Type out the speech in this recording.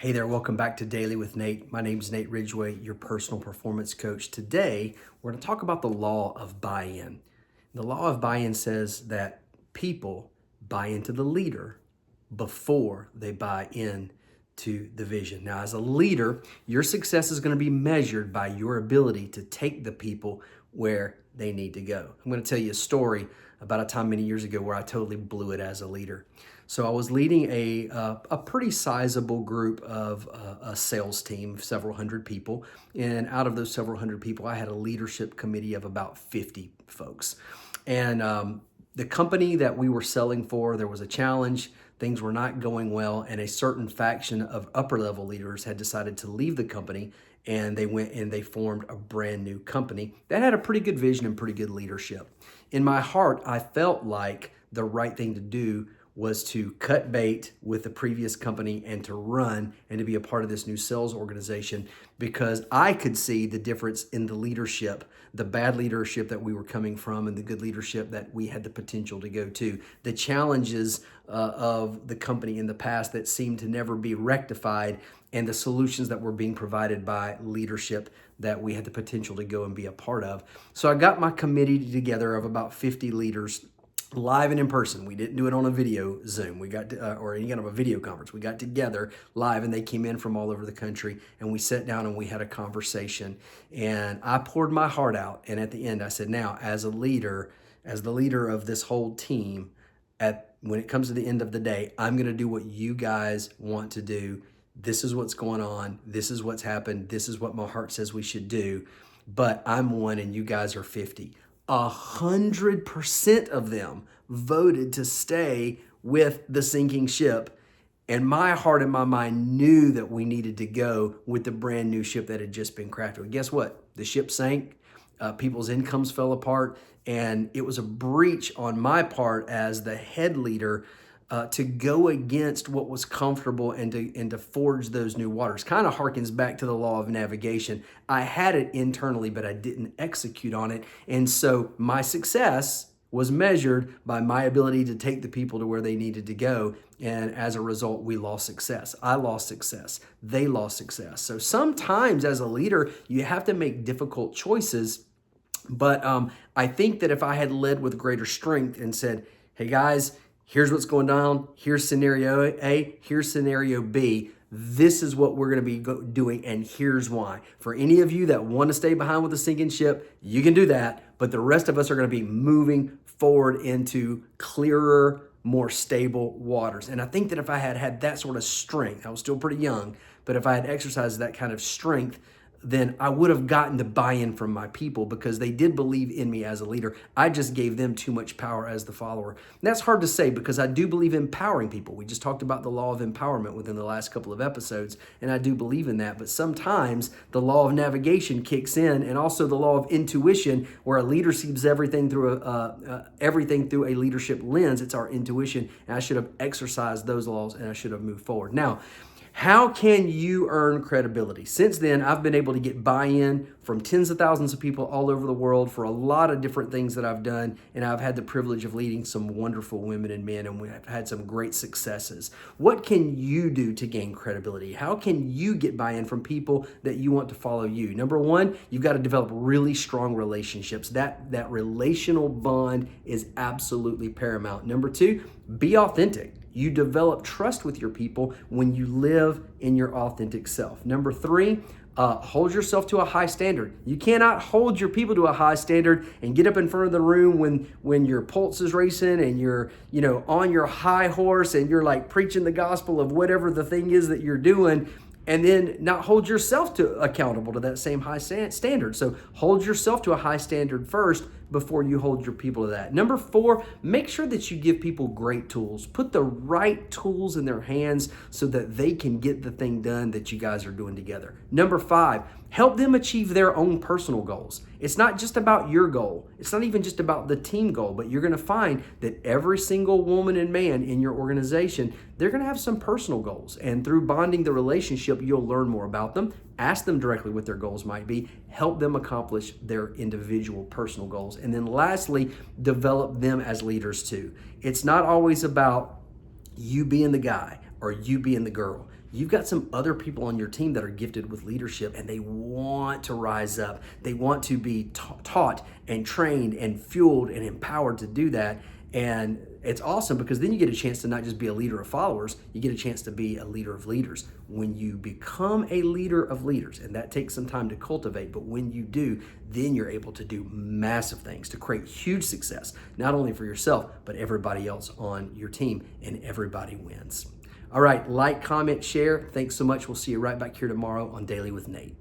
Hey there, welcome back to Daily with Nate. My name is Nate Ridgway, your personal performance coach. Today, we're going to talk about the law of buy-in. The law of buy-in says that people buy into the leader before they buy in to the vision. Now, as a leader, your success is going to be measured by your ability to take the people where they need to go. I'm going to tell you a story about a time many years ago where I totally blew it as a leader. So I was leading a pretty sizable group of a sales team, several hundred people. And out of those several hundred people, I had a leadership committee of about 50 folks. And the company that we were selling for, there was a challenge. Things were not going well. And a certain faction of upper level leaders had decided to leave the company. And they went and they formed a brand new company that had a pretty good vision and pretty good leadership. In my heart, I felt like the right thing to do was to cut bait with the previous company and to run and to be a part of this new sales organization because I could see the difference in the leadership, the bad leadership that we were coming from and the good leadership that we had the potential to go to. The challenges of the company in the past that seemed to never be rectified and the solutions that were being provided by leadership that we had the potential to go and be a part of. So I got my committee together of about 50 leaders live and in person. We didn't do it on a video Zoom. We got or any kind of a video conference. We got together live and they came in from all over the country and we sat down and we had a conversation and I poured my heart out. And at the end I said, now as a leader, as the leader of this whole team, when it comes to the end of the day, I'm going to do what you guys want to do. This is what's going on. This is what's happened. This is what my heart says we should do. But I'm one and you guys are 50. 100% of them voted to stay with the sinking ship. And my heart and my mind knew that we needed to go with the brand new ship that had just been crafted. And guess what? The ship sank. People's incomes fell apart. And it was a breach on my part as the head leader to go against what was comfortable and to forge those new waters. Kind of harkens back to the law of navigation. I had it internally, but I didn't execute on it. And so my success was measured by my ability to take the people to where they needed to go. And as a result, we lost success. I lost success. They lost success. So sometimes as a leader, you have to make difficult choices. But I think that if I had led with greater strength and said, hey guys, here's what's going on. Here's scenario A. Here's scenario B. This is what we're going to be doing, and here's why. For any of you that want to stay behind with the sinking ship, you can do that, but the rest of us are going to be moving forward into clearer, more stable waters. And I think that if I had had that sort of strength, I was still pretty young, but if I had exercised that kind of strength, then I would have gotten the buy-in from my people because they did believe in me as a leader. I just gave them too much power as the follower. And that's hard to say because I do believe in empowering people. We just talked about the law of empowerment within the last couple of episodes, and I do believe in that. But sometimes the law of navigation kicks in, and also the law of intuition, where a leader sees everything through a leadership lens. It's our intuition, and I should have exercised those laws, and I should have moved forward. Now, how can you earn credibility? Since then, I've been able to get buy-in from tens of thousands of people all over the world for a lot of different things that I've done, and I've had the privilege of leading some wonderful women and men, and we've had some great successes. What can you do to gain credibility? How can you get buy-in from people that you want to follow you? Number one, you've got to develop really strong relationships. That relational bond is absolutely paramount. Number two, be authentic. You develop trust with your people when you live in your authentic self. Number three, hold yourself to a high standard. You cannot hold your people to a high standard and get up in front of the room when your pulse is racing and you're, on your high horse and you're like preaching the gospel of whatever the thing is that you're doing, and then not hold yourself accountable to that same high standard. So hold yourself to a high standard first before you hold your people to that. Number four, make sure that you give people great tools. Put the right tools in their hands so that they can get the thing done that you guys are doing together. Number five, help them achieve their own personal goals. It's not just about your goal. It's not even just about the team goal, but you're going to find that every single woman and man in your organization, they're going to have some personal goals. And through bonding the relationship, you'll learn more about them. Ask them directly what their goals might be. Help them accomplish their individual personal goals. And then lastly, develop them as leaders too. It's not always about you being the guy or you being the girl. you've got some other people on your team that are gifted with leadership and they want to rise up. They want to be taught and trained and fueled and empowered to do that. And it's awesome because then you get a chance to not just be a leader of followers, you get a chance to be a leader of leaders. When you become a leader of leaders, and that takes some time to cultivate, but when you do, then you're able to do massive things to create huge success, not only for yourself, but everybody else on your team, and everybody wins. All right, like, comment, share. Thanks so much. We'll see you right back here tomorrow on Daily with Nate.